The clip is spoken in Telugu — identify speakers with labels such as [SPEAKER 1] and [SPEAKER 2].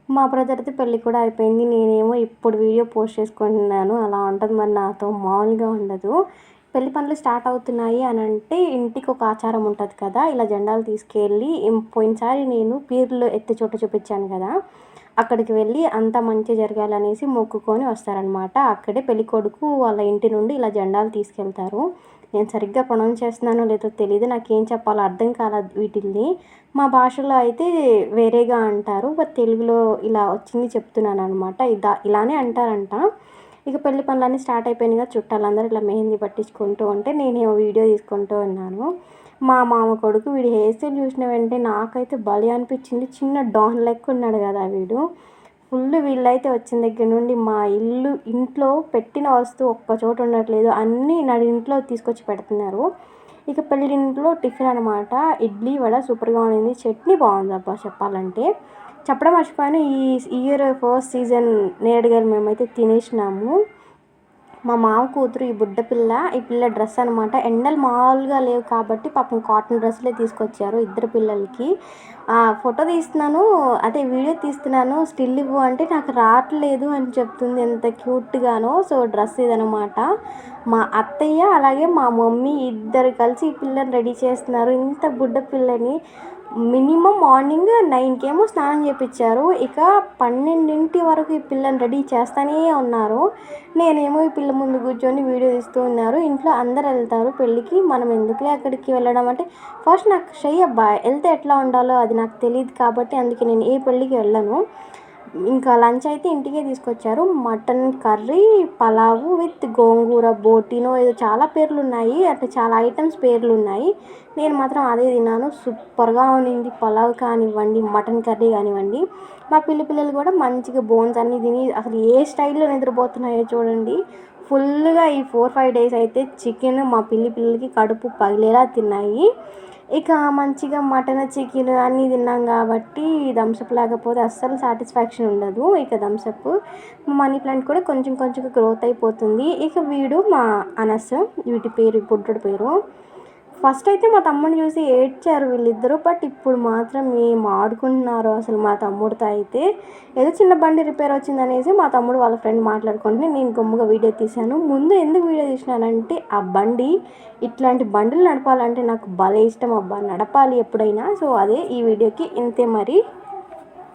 [SPEAKER 1] మా బ్రదర్‌ది పెళ్లి కూడా అయిపోయింది. నేనేమో ఇప్పుడు వీడియో పోస్ట్ చేసుకుంటున్నాను. అలా ఉంటది మరి నాతో, మామూలుగా ఉండదు. పెళ్లి పనులు స్టార్ట్ అవుతున్నాయి అనంటే ఇంటికొక ఆచారం ఉంటది కదా! ఇలా జెండాలు తీసుకెళ్ళి పోయినసారి నేను పీర్లు ఎత్తే చోట చూపిచ్చాను కదా! అక్కడికి వెళ్ళి అంతా మంచి జరగాలనేసి మొక్కుకొని వస్తారనమాట. అక్కడే పెళ్ళికొడుకు వాళ్ళ ఇంటి నుండి ఇలా జెండాలు తీసుకెళ్తారు. నేను సరిగ్గా ప్రొనౌన్స్ చేస్తున్నానో లేదో తెలీదు. నాకేం చెప్పాలో అర్థం కాలా వీటిల్ని. మా భాషలో అయితే వేరేగా అంటారు. బట్ తెలుగులో ఇలా వచ్చింది చెప్తున్నాననమాట. ఇలానే అంటారంట. ఇక పెళ్లి పనులన్నీ స్టార్ట్ అయిపోయినాయి కదా! చుట్టాలందరూ ఇలా మెహందీ పట్టించుకుంటూ ఉంటే నేనేమో వీడియో తీసుకుంటూ ఉన్నాను. మా మామ కొడుకు వీడి హెయిర్ స్టైల్ చూసిన వెంటనే నాకైతే భలే అనిపించింది. చిన్న డాన్ లెక్క ఉన్నాడు కదా వీడు. ఫుల్ వీళ్ళైతే వచ్చిన దగ్గర నుండి మా ఇంట్లో పెట్టిన వస్తువు ఒక్క చోట ఉండట్లేదు. అన్నీ ఇంట్లో తీసుకొచ్చి పెడుతున్నారు. ఇక పెళ్ళింట్లో టిఫిన్ అనమాట. ఇడ్లీ, వడ సూపర్‌గా ఉండింది. చట్నీ బాగుందబ్బా చెప్పాలంటే. చెప్పడం మర్చిపోయాను. ఈ ఇయర్ ఫస్ట్ సీజన్ నేరేడుకాయలు మేమైతే తినేసినాము. మా మామ కూతురు ఈ బుడ్డ పిల్ల, ఈ పిల్ల డ్రెస్ అనమాట. ఎండలు మామూలుగా లేవు కాబట్టి పాపం కాటన్ డ్రెస్సులే తీసుకొచ్చారు ఇద్దరు పిల్లలకి. ఫోటో తీస్తున్నాను, అదే వీడియో తీస్తున్నాను, స్టిల్ ఇవ్వు అంటే నాకు రావట్లేదు అని చెప్తుంది. ఎంత క్యూట్‌గానో. సో, డ్రెస్ ఇదనమాట. మా అత్తయ్య అలాగే మా మమ్మీ ఇద్దరు కలిసి ఈ పిల్లని రెడీ చేస్తున్నారు. ఇంత బుడ్డ పిల్లని మినిమమ్ మార్నింగ్ 9కేమో స్నానం చేపించారు. ఇక 12 వరకు ఈ పిల్లని రెడీ చేస్తూనే ఉన్నారు. నేనేమో ఈ పిల్ల ముందు కూర్చొని వీడియో తీస్తూ ఉన్నారు. ఇంట్లో అందరు వెళ్తారు పెళ్ళికి. మనం ఎందుకులే అక్కడికి వెళ్ళడం అంటే ఫస్ట్ నాకు షై అబ్బా, వెళ్తే ఎట్లా ఉండాలో అది నాకు తెలియదు కాబట్టి అందుకే నేను ఏ పెళ్ళికి వెళ్ళను. ఇంకా లంచ్ అయితే ఇంటికే తీసుకొచ్చారు. మటన్ కర్రీ, పలావు విత్ గోంగూర బోటీనో ఏదో చాలా పేర్లు ఉన్నాయి. అట్లా చాలా ఐటమ్స్ పేర్లు ఉన్నాయి. నేను మాత్రం అదే తిన్నాను. సూపర్‌గా ఉండింది. పలావ్ కానివ్వండి, మటన్ కర్రీ కానివ్వండి. మా పిల్లలు కూడా మంచిగా బోన్స్ అన్నీ తిని అసలు ఏ స్టైల్‌లో నిద్రపోతున్నాయో చూడండి. ఫుల్‌గా ఈ 4, 5 డేస్ అయితే చికెన్ మా పిల్లలకి కడుపు పగిలేలా తిన్నాయి. ఇక మంచిగా మటన్, చికెన్ అన్నీ తిన్నాం కాబట్టి థమ్సప్ లేకపోతే అస్సలు సాటిస్ఫాక్షన్ ఉండదు. ఇక థమ్సప్. మనీ ప్లాంట్ కూడా కొంచెం కొంచెంగా గ్రోత్ అయిపోతుంది. ఇక వీడు మా అనస్, వీటి పేరు బుడ్డోడి పేరు. ఫస్ట్ అయితే మా తమ్ముడిని చూసి ఏడ్చారు వీళ్ళిద్దరూ. బట్ ఇప్పుడు మాత్రం ఏం ఆడుకుంటున్నారో అసలు మా తమ్ముడితో అయితే. ఏదో చిన్న బండి రిపేర్ వచ్చిందనేసి మా తమ్ముడు వాళ్ళ ఫ్రెండ్ మాట్లాడుకుంటే నేను గమ్ముగా వీడియో తీశాను. ముందు ఎందుకు వీడియో తీసినానంటే ఆ బండి, ఇట్లాంటి బండులు నడపాలంటే నాకు భలే ఇష్టం అబ్బా, నడపాలి ఎప్పుడైనా. సో, అదే ఈ వీడియోకి ఇంతే మరి.